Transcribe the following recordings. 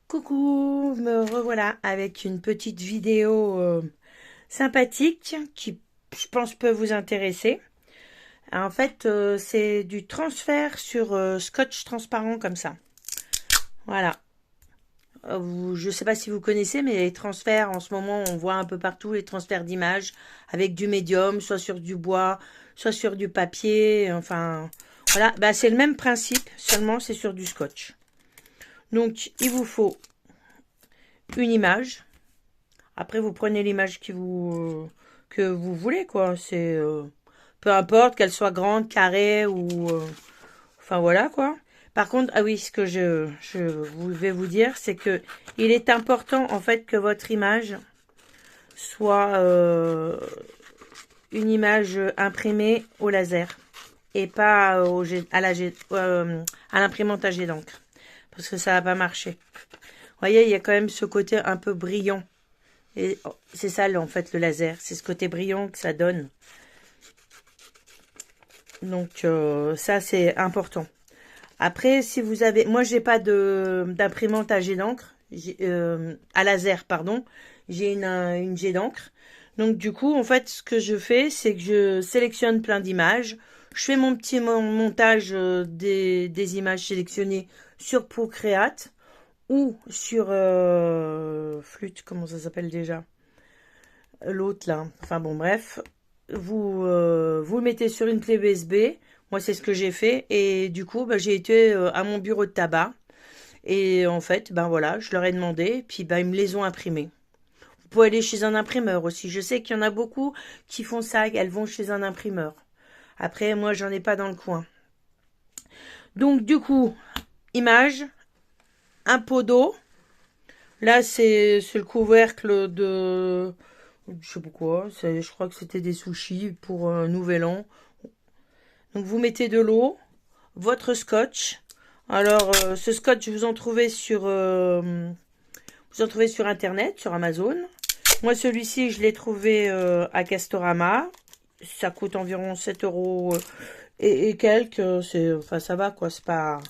Coucou, me revoilà avec une petite vidéo sympathique qui, je pense, peut vous intéresser. En fait, c'est du transfert sur scotch transparent comme ça. Voilà. Je ne sais pas si vous connaissez, mais les transferts, en ce moment, on voit un peu partout les transferts d'images avec du médium, soit sur du bois, soit sur du papier. Enfin, voilà. Bah, c'est le même principe, seulement c'est sur du scotch. Donc, il vous faut une image. Après, vous prenez l'image que vous voulez, quoi. C'est peu importe qu'elle soit grande, carrée ou enfin voilà, quoi. Par contre, ah oui, ce que vais vous dire, c'est que il est important en fait que votre image soit une image imprimée au laser et pas à l'imprimante à jet d'encre, parce que ça va pas marcher. Vous voyez, il y a quand même ce côté un peu brillant. Et c'est ça, en fait, le laser. C'est ce côté brillant que ça donne. Donc, ça, c'est important. Après, si vous avez... Moi, j'ai pas d'imprimante à jet d'encre. À laser, pardon. J'ai une jet d'encre. Donc, du coup, en fait, ce que je fais, c'est que je sélectionne plein d'images. Je fais mon petit montage des images sélectionnées sur Procreate ou sur Flute, comment ça s'appelle déjà? L'autre là. Enfin bon, bref. Vous le mettez sur une clé USB. Moi, c'est ce que j'ai fait. Et du coup, bah, j'ai été à mon bureau de tabac. Et en fait, ben voilà, je leur ai demandé. Puis ben, ils me les ont imprimés. Vous pouvez aller chez un imprimeur aussi. Je sais qu'il y en a beaucoup qui font ça. Elles vont chez un imprimeur. Après, moi, j'en ai pas dans le coin. Donc, du coup, image, un pot d'eau. Là, c'est le couvercle de... Je sais pas quoi. Je crois que c'était des sushis pour un nouvel an. Donc, vous mettez de l'eau, votre scotch. Alors, ce scotch, vous en trouvez sur Internet, sur Amazon. Moi, celui-ci, je l'ai trouvé à Castorama. Ça coûte environ 7 euros et quelques. Enfin, ça va, quoi. C'est pas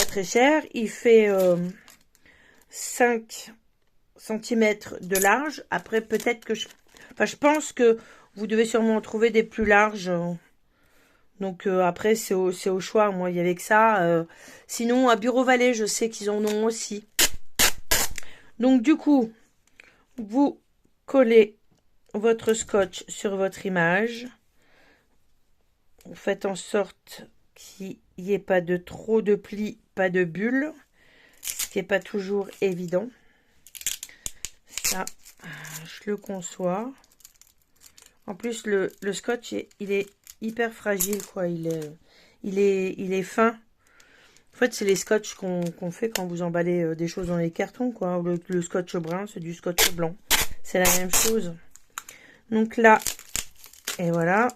très cher. Il fait 5 centimètres de large. Après, peut-être que enfin, je pense que vous devez sûrement en trouver des plus larges. Donc après, c'est au choix. Moi, il y avait que ça. Sinon, à Bureau Vallée, je sais qu'ils en ont aussi. Donc du coup, vous collez votre scotch sur votre image. Vous faites en sorte qu'il n'y ait pas de trop de plis, pas de bulles. Ce qui n'est pas toujours évident. Ça, je le conçois. En plus, le scotch, il est hyper fragile, quoi. Il est fin. En fait, c'est les scotch qu'on fait quand vous emballez des choses dans les cartons, quoi. Le scotch brun, c'est du scotch blanc. C'est la même chose. Donc là, et voilà.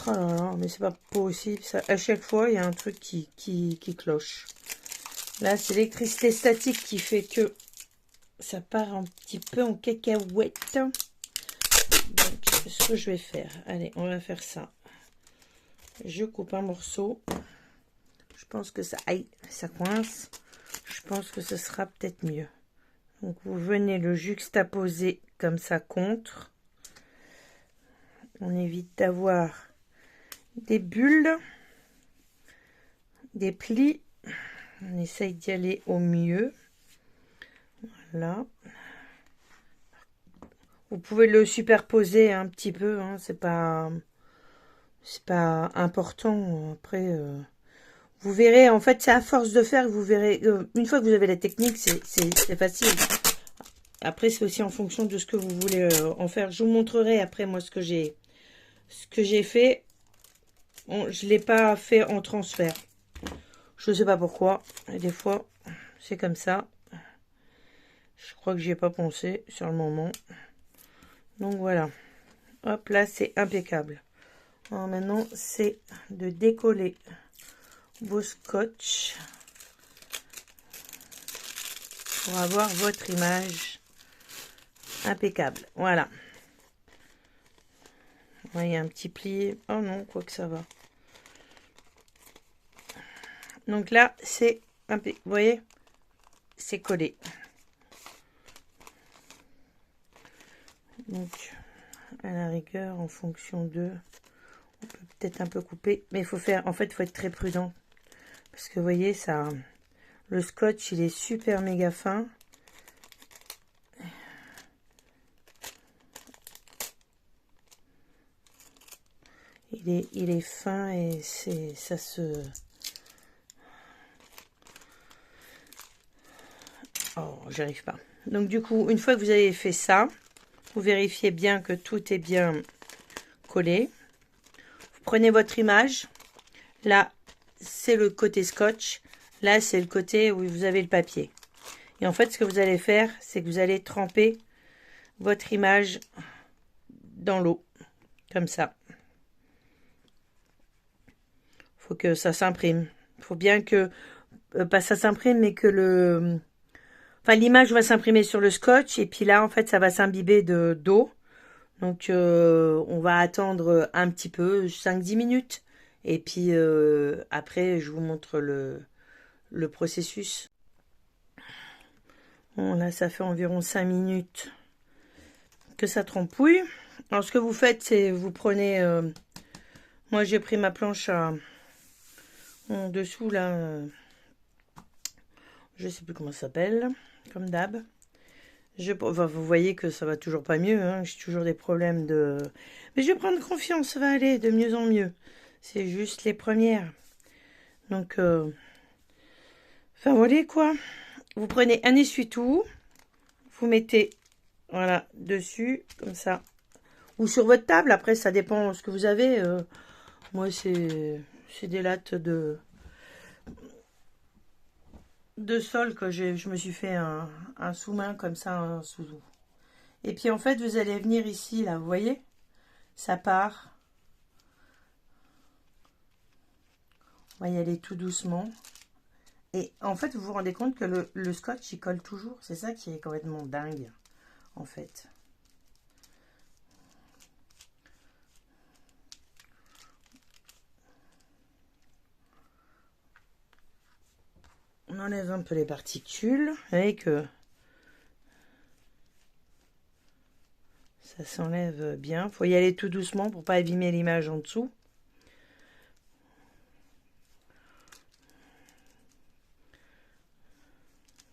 Oh là là, mais c'est pas possible. Ça, à chaque fois, il y a un truc qui cloche. Là, c'est l'électricité statique qui fait que ça part un petit peu en cacahuète. Donc, ce que je vais faire, allez, on va faire ça. Je coupe un morceau. Je pense que ça, aïe, ça coince. Je pense que ce sera peut-être mieux. Donc, vous venez le juxtaposer comme ça contre. On évite d'avoir des bulles, des plis. On essaye d'y aller au mieux. Voilà. Vous pouvez le superposer un petit peu, hein, c'est pas important. Après, vous verrez, en fait, c'est à force de faire que vous verrez. Une fois que vous avez la technique, c'est facile. Après, c'est aussi en fonction de ce que vous voulez en faire. Je vous montrerai après, moi, ce que j'ai fait. Bon, je ne l'ai pas fait en transfert. Je ne sais pas pourquoi. Et des fois, c'est comme ça. Je crois que j'y ai pas pensé sur le moment. Donc, voilà. Hop, là, c'est impeccable. Alors, maintenant, c'est de décoller vos scotch pour avoir votre image impeccable. Voilà. Il y a un petit pli. Oh non, quoi que ça va. Donc là, c'est impeccable. Vous voyez, c'est collé. Donc, à la rigueur, en fonction de... On peut peut-être un peu couper. Mais il faut faire... En fait, il faut être très prudent. Parce que, vous voyez, ça... Le scotch, il est super méga fin. Il est fin et ça se... Oh, j'arrive pas. Donc du coup, une fois que vous avez fait ça, vous vérifiez bien que tout est bien collé. Vous prenez votre image. Là, c'est le côté scotch. Là, c'est le côté où vous avez le papier. Et en fait, ce que vous allez faire, c'est que vous allez tremper votre image dans l'eau. Comme ça. Faut que ça s'imprime. Il faut bien que... pas ça s'imprime, mais que le... Enfin, l'image va s'imprimer sur le scotch. Et puis là, en fait, ça va s'imbiber d'eau. Donc, on va attendre un petit peu, 5-10 minutes. Et puis, après, je vous montre le processus. Bon, là, ça fait environ 5 minutes que ça trempouille. Alors, ce que vous faites, c'est vous prenez... moi, j'ai pris ma planche en dessous, là. Je sais plus comment ça s'appelle, comme d'hab. Enfin, vous voyez que ça va toujours pas mieux. Hein, j'ai toujours des problèmes de... Mais je vais prendre confiance, ça va aller de mieux en mieux. C'est juste les premières. Donc, enfin, voilà quoi. Vous prenez un essuie-tout. Vous mettez, voilà, dessus, comme ça. Ou sur votre table, après, ça dépend ce que vous avez. Moi, c'est des lattes de sol que je me suis fait un sous-main comme ça, un sous. Et puis, en fait, vous allez venir ici, là, vous voyez? Ça part. On va y aller tout doucement. Et en fait, vous vous rendez compte que le scotch, il colle toujours. C'est ça qui est complètement dingue, en fait. On enlève un peu les particules. Vous voyez que ça s'enlève bien. Il faut y aller tout doucement pour pas abîmer l'image en dessous.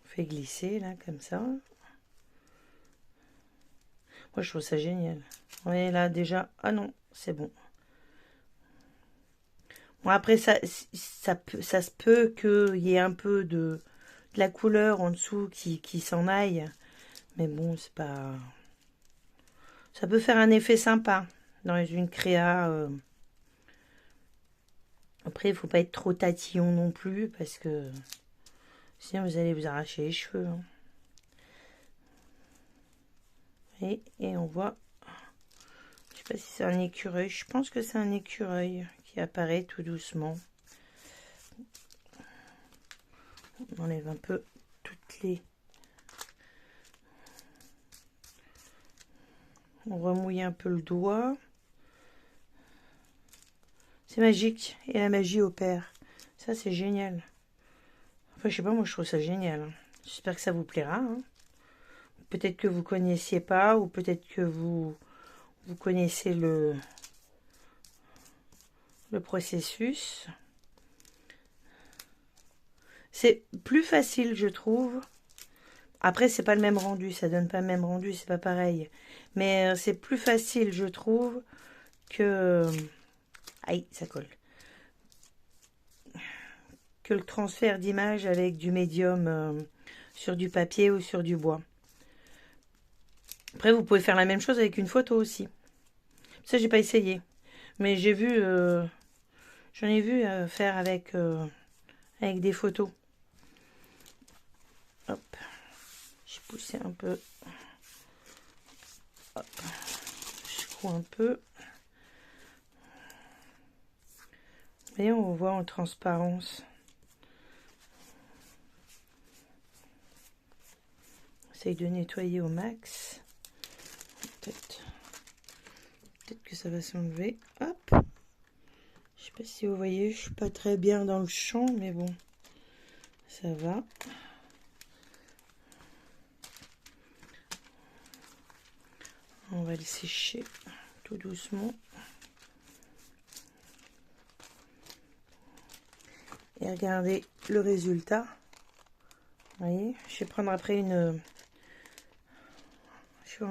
On fait glisser là, comme ça. Moi, je trouve ça génial. Vous voyez là, déjà... Ah non, c'est bon. Bon, après, ça se peut qu'il y ait un peu de la couleur en dessous qui s'en aille. Mais bon, c'est pas... Ça peut faire un effet sympa dans une créa. Après, il ne faut pas être trop tatillon non plus, parce que sinon vous allez vous arracher les cheveux. Hein. Et on voit... Je sais pas si c'est un écureuil. Je pense que c'est un écureuil qui apparaît tout doucement. On enlève un peu toutes les... On remouille un peu le doigt. C'est magique. Et la magie opère. Ça, c'est génial. Enfin, je sais pas, moi, je trouve ça génial. Hein. J'espère que ça vous plaira. Hein. Peut-être que vous connaissiez pas, ou peut-être que vous connaissez le processus. C'est plus facile, je trouve. Après, c'est pas le même rendu, ça donne pas le même rendu, c'est pas pareil. Mais c'est plus facile, je trouve, que... Aïe, ça colle. Que le transfert d'image avec du médium sur du papier ou sur du bois. Après, vous pouvez faire la même chose avec une photo aussi. Ça, j'ai pas essayé. Mais j'ai vu... J'en ai vu faire avec des photos. Hop. J'ai poussé un peu. Hop. Je secoue un peu. Vous voyez, on voit en transparence. Essaye de nettoyer au max. Peut-être que ça va s'enlever. Hop. Je sais pas si vous voyez, je suis pas très bien dans le champ, mais bon, ça va. On va le sécher tout doucement. Et regardez le résultat. Vous voyez, je vais prendre après une... Je vais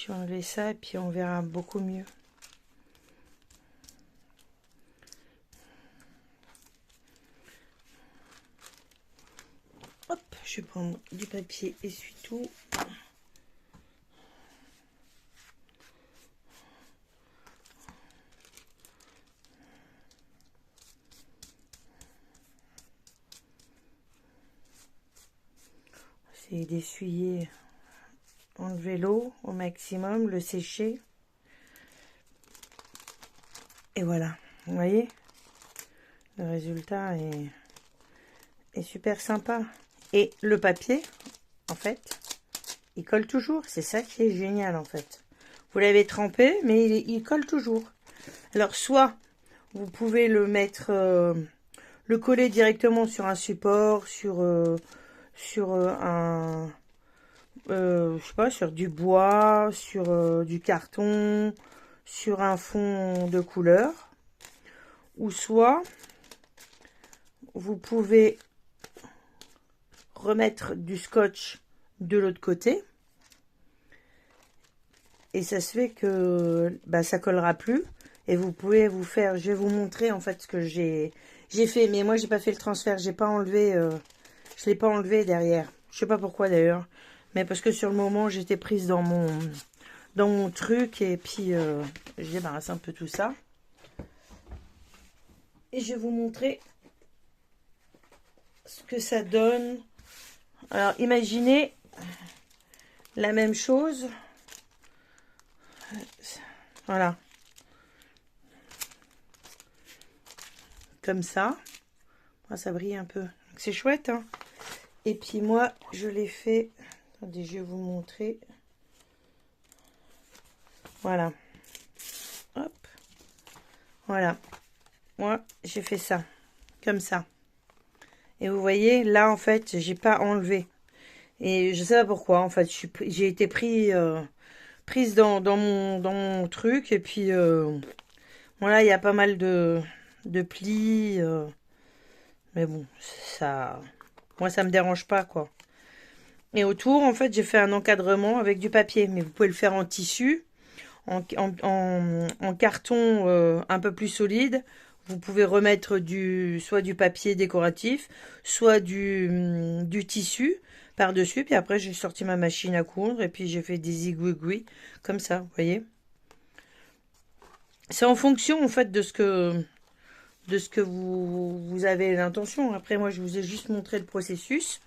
enlever ça et puis on verra beaucoup mieux. Hop, je vais prendre du papier essuie-tout. C'est d'essuyer, enlever l'eau au maximum, le sécher. Et voilà, vous voyez, le résultat est super sympa. Et le papier, en fait, il colle toujours. C'est ça qui est génial, en fait. Vous l'avez trempé, mais il colle toujours. Alors, soit vous pouvez le mettre, le coller directement sur un support, sur un, je sais pas, sur du bois, sur du carton, sur un fond de couleur. Ou soit, vous pouvez remettre du scotch de l'autre côté. Et ça se fait que ça collera plus. Et vous pouvez vous faire, je vais vous montrer en fait ce que j'ai fait. Mais moi, j'ai pas fait le transfert, j'ai pas enlevé, je l'ai pas enlevé derrière. Je sais pas pourquoi d'ailleurs. Mais parce que sur le moment, j'étais prise dans mon truc. Et puis, je débarrasse un peu tout ça. Et je vais vous montrer ce que ça donne. Alors, imaginez la même chose. Voilà. Comme ça. Moi, ça brille un peu. C'est chouette, hein. Et puis moi, je l'ai fait. Attendez, je vais vous montrer. Voilà. Hop. Voilà. Moi, j'ai fait ça. Comme ça. Et vous voyez, là, en fait, j'ai pas enlevé. Et je sais pas pourquoi, en fait, j'ai été prise dans mon truc. Et puis, voilà, il y a pas mal de plis. Mais bon, ça... Moi, ça me dérange pas, quoi. Et autour, en fait, j'ai fait un encadrement avec du papier. Mais vous pouvez le faire en tissu, en carton un peu plus solide. Vous pouvez remettre soit du papier décoratif, soit du tissu par-dessus. Puis après, j'ai sorti ma machine à coudre et puis j'ai fait des aiguilles comme ça, vous voyez. C'est en fonction, en fait, de ce que vous avez l'intention. Après, moi, je vous ai juste montré le processus.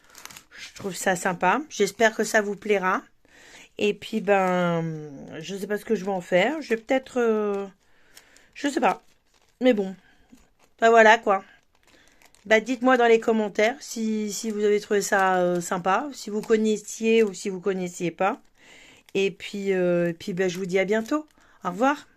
Je trouve ça sympa. J'espère que ça vous plaira. Et puis, je ne sais pas ce que je vais en faire. Je vais peut-être... je sais pas. Mais bon. Voilà, quoi. Dites-moi dans les commentaires si vous avez trouvé ça sympa. Si vous connaissiez ou si vous connaissiez pas. Et puis, je vous dis à bientôt. Au revoir.